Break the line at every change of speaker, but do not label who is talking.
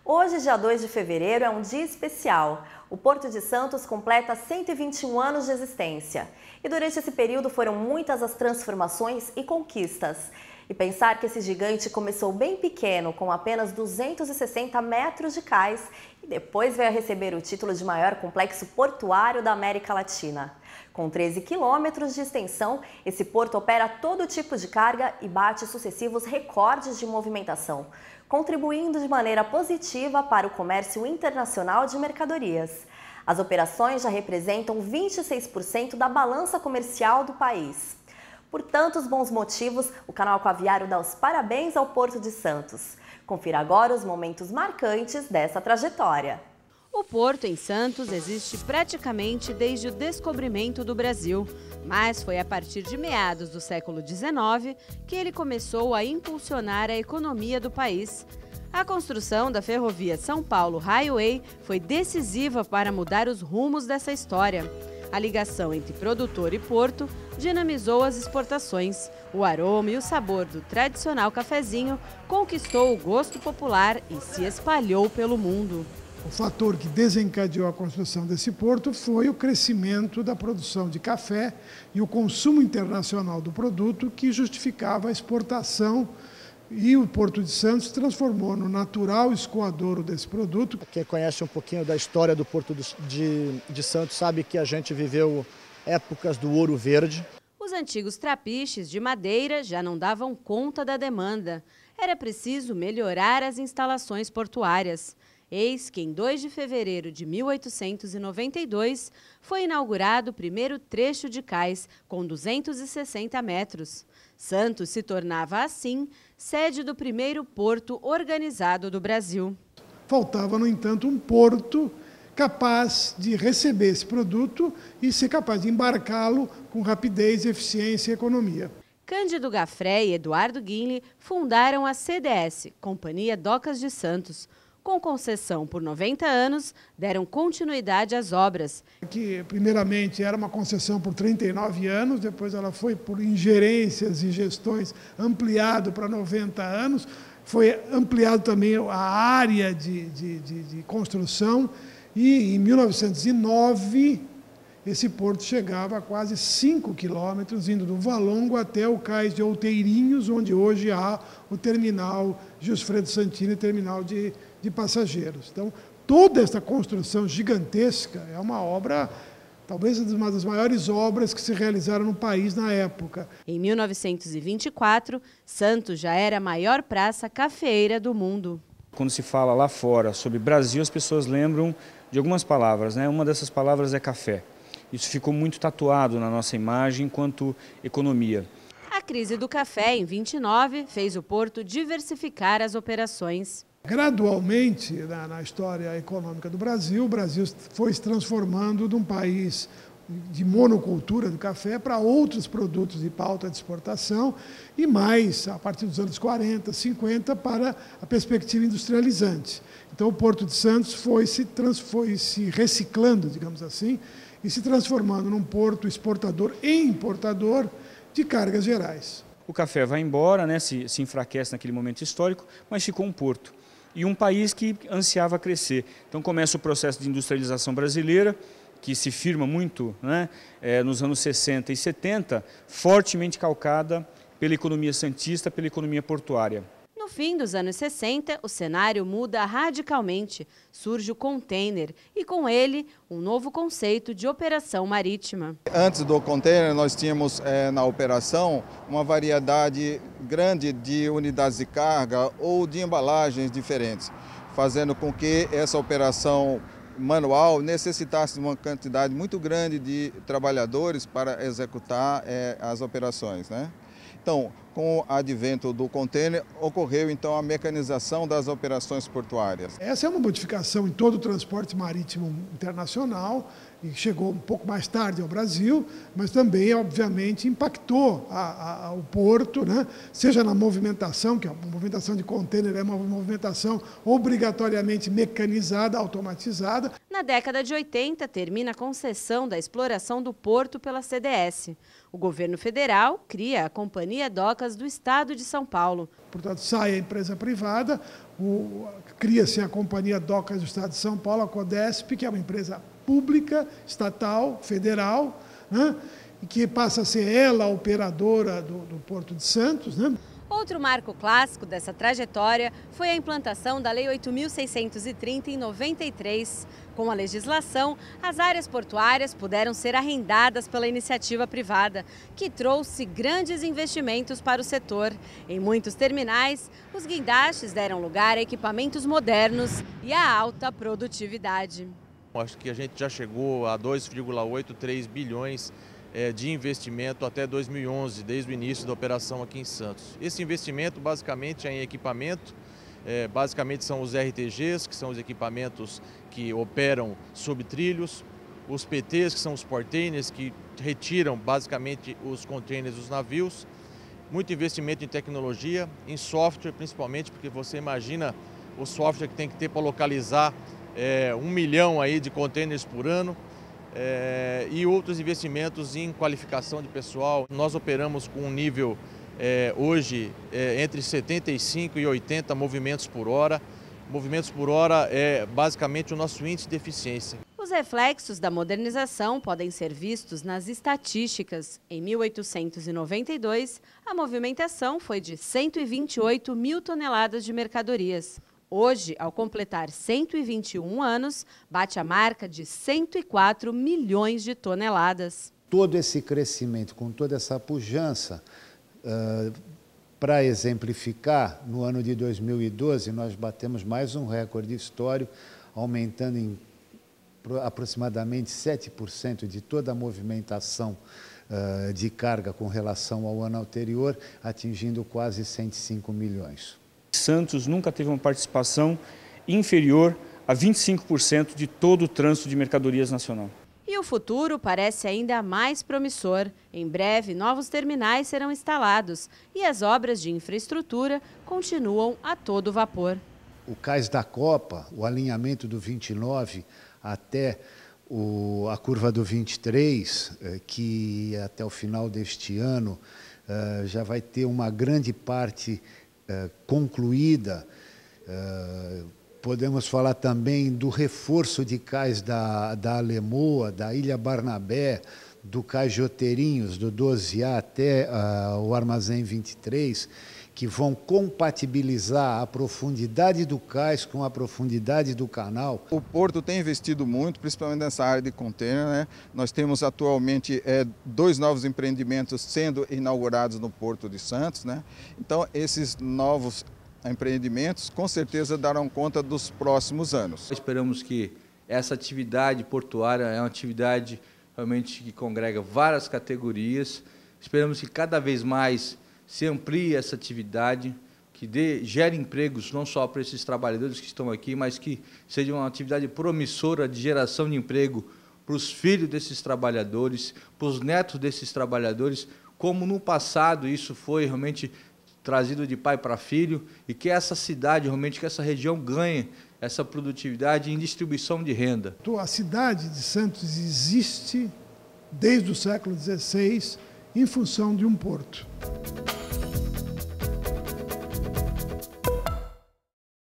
Hoje, dia 2 de fevereiro, é um dia especial. O Porto de Santos completa 121 anos de existência. E durante esse período foram muitas as transformações e conquistas. E pensar que esse gigante começou bem pequeno, com apenas 260 metros de cais, e depois veio a receber o título de maior complexo portuário da América Latina. Com 13 quilômetros de extensão, esse porto opera todo tipo de carga e bate sucessivos recordes de movimentação, contribuindo de maneira positiva para o comércio internacional de mercadorias. As operações já representam 26% da balança comercial do país. Por tantos bons motivos, o canal Aquaviário dá os parabéns ao Porto de Santos. Confira agora os momentos marcantes dessa trajetória.
O Porto em Santos existe praticamente desde o descobrimento do Brasil, mas foi a partir de meados do século XIX que ele começou a impulsionar a economia do país. A construção da ferrovia São Paulo Highway foi decisiva para mudar os rumos dessa história. A ligação entre produtor e porto dinamizou as exportações. O aroma e o sabor do tradicional cafezinho conquistou o gosto popular e se espalhou pelo mundo.
O fator que desencadeou a construção desse porto foi o crescimento da produção de café e o consumo internacional do produto, que justificava a exportação, e o Porto de Santos se transformou no natural escoadouro desse produto.
Quem conhece um pouquinho da história do Porto de Santos sabe que a gente viveu épocas do ouro verde.
Os antigos trapiches de madeira já não davam conta da demanda. Era preciso melhorar as instalações portuárias. Eis que em 2 de fevereiro de 1892 foi inaugurado o primeiro trecho de cais, com 260 metros. Santos se tornava, assim, sede do primeiro porto organizado do Brasil.
Faltava, no entanto, um porto capaz de receber esse produto e ser capaz de embarcá-lo com rapidez, eficiência e economia.
Cândido Gaffré e Eduardo Guinle fundaram a CDS, Companhia Docas de Santos. Com concessão por 90 anos, deram continuidade às obras.
Que, primeiramente, era uma concessão por 39 anos, depois ela foi, por ingerências e gestões, ampliado para 90 anos. Foi ampliado também a área de construção e, em 1909, esse porto chegava a quase 5 quilômetros, indo do Valongo até o cais de Outeirinhos, onde hoje há o terminal Gilsfredo Santini, terminal de passageiros. Então, toda essa construção gigantesca é uma obra, talvez uma das maiores obras que se realizaram no país na época.
Em 1924, Santos já era a maior praça cafeeira do mundo.
Quando se fala lá fora sobre Brasil, as pessoas lembram de algumas palavras, né? Uma dessas palavras é café. Isso ficou muito tatuado na nossa imagem enquanto economia.
A crise do café, em 29, fez o porto diversificar as operações.
Gradualmente, na história econômica do Brasil, o Brasil foi se transformando de um país de monocultura do café para outros produtos de pauta de exportação e mais, a partir dos anos 40, 50, para a perspectiva industrializante. Então, o Porto de Santos foi se reciclando, digamos assim, e se transformando num porto exportador e importador de cargas gerais.
O café vai embora, né, se enfraquece naquele momento histórico, mas ficou um porto. E um país que ansiava crescer. Então começa o processo de industrialização brasileira, que se firma muito, né, nos anos 60 e 70, fortemente calcada pela economia santista, pela economia portuária.
No fim dos anos 60, o cenário muda radicalmente. Surge o container e, com ele, um novo conceito de operação marítima.
Antes do container, nós tínhamos na operação uma variedade grande de unidades de carga ou de embalagens diferentes, fazendo com que essa operação manual necessitasse de uma quantidade muito grande de trabalhadores para executar as operações, né? Então, com o advento do container, ocorreu então a mecanização das operações portuárias.
Essa é uma modificação em todo o transporte marítimo internacional e chegou um pouco mais tarde ao Brasil, mas também, obviamente, impactou o porto, né? Seja na movimentação, que a movimentação de container é uma movimentação obrigatoriamente mecanizada, automatizada.
Na década de 80, termina a concessão da exploração do porto pela CDS. O governo federal cria a Companhia Docas do Estado de São Paulo.
Portanto, sai a empresa privada, cria-se a Companhia Docas do Estado de São Paulo, a CODESP, que é uma empresa pública, estatal, federal, né? E que passa a ser ela a operadora do Porto de Santos, né?
Outro marco clássico dessa trajetória foi a implantação da Lei 8.630 em 93. Com a legislação, as áreas portuárias puderam ser arrendadas pela iniciativa privada, que trouxe grandes investimentos para o setor. Em muitos terminais, os guindastes deram lugar a equipamentos modernos e a alta produtividade.
Acho que a gente já chegou a 2,83 bilhões de investimento até 2011, desde o início da operação aqui em Santos. Esse investimento basicamente é em equipamento, basicamente são os RTGs, que são os equipamentos que operam sob trilhos, os PTs, que são os portainers, que retiram basicamente os containers dos navios, muito investimento em tecnologia, em software principalmente, porque você imagina o software que tem que ter para localizar 1 milhão aí de containers por ano. E outros investimentos em qualificação de pessoal. Nós operamos com um nível hoje entre 75 e 80 movimentos por hora. Movimentos por hora é basicamente o nosso índice de eficiência.
Os reflexos da modernização podem ser vistos nas estatísticas. Em 1892, a movimentação foi de 128 mil toneladas de mercadorias. Hoje, ao completar 121 anos, bate a marca de 104 milhões de toneladas.
Todo esse crescimento, com toda essa pujança, para exemplificar, no ano de 2012, nós batemos mais um recorde histórico, aumentando em aproximadamente 7% de toda a movimentação de carga com relação ao ano anterior, atingindo quase 105 milhões.
Santos nunca teve uma participação inferior a 25% de todo o trânsito de mercadorias nacional.
E o futuro parece ainda mais promissor. Em breve, novos terminais serão instalados e as obras de infraestrutura continuam a todo vapor.
O Cais da Copa, o alinhamento do 29 até a curva do 23, que até o final deste ano já vai ter uma grande parte concluída. Podemos falar também do reforço de cais da Alemoa, da Ilha Barnabé, do Cais de Outeirinhos, do 12A até o Armazém 23, que vão compatibilizar a profundidade do cais com a profundidade do canal.
O Porto tem investido muito, principalmente nessa área de container, né? Nós temos atualmente 2 novos empreendimentos sendo inaugurados no Porto de Santos, né? Então, esses novos empreendimentos com certeza darão conta dos próximos anos.
Esperamos que essa atividade portuária é uma atividade realmente que congrega várias categorias. Esperamos que cada vez mais se amplie essa atividade, que gere empregos não só para esses trabalhadores que estão aqui, mas que seja uma atividade promissora de geração de emprego para os filhos desses trabalhadores, para os netos desses trabalhadores, como no passado isso foi realmente trazido de pai para filho, e que essa cidade, realmente, que essa região ganhe essa produtividade em distribuição de renda.
A cidade de Santos existe desde o século XVI em função de um porto.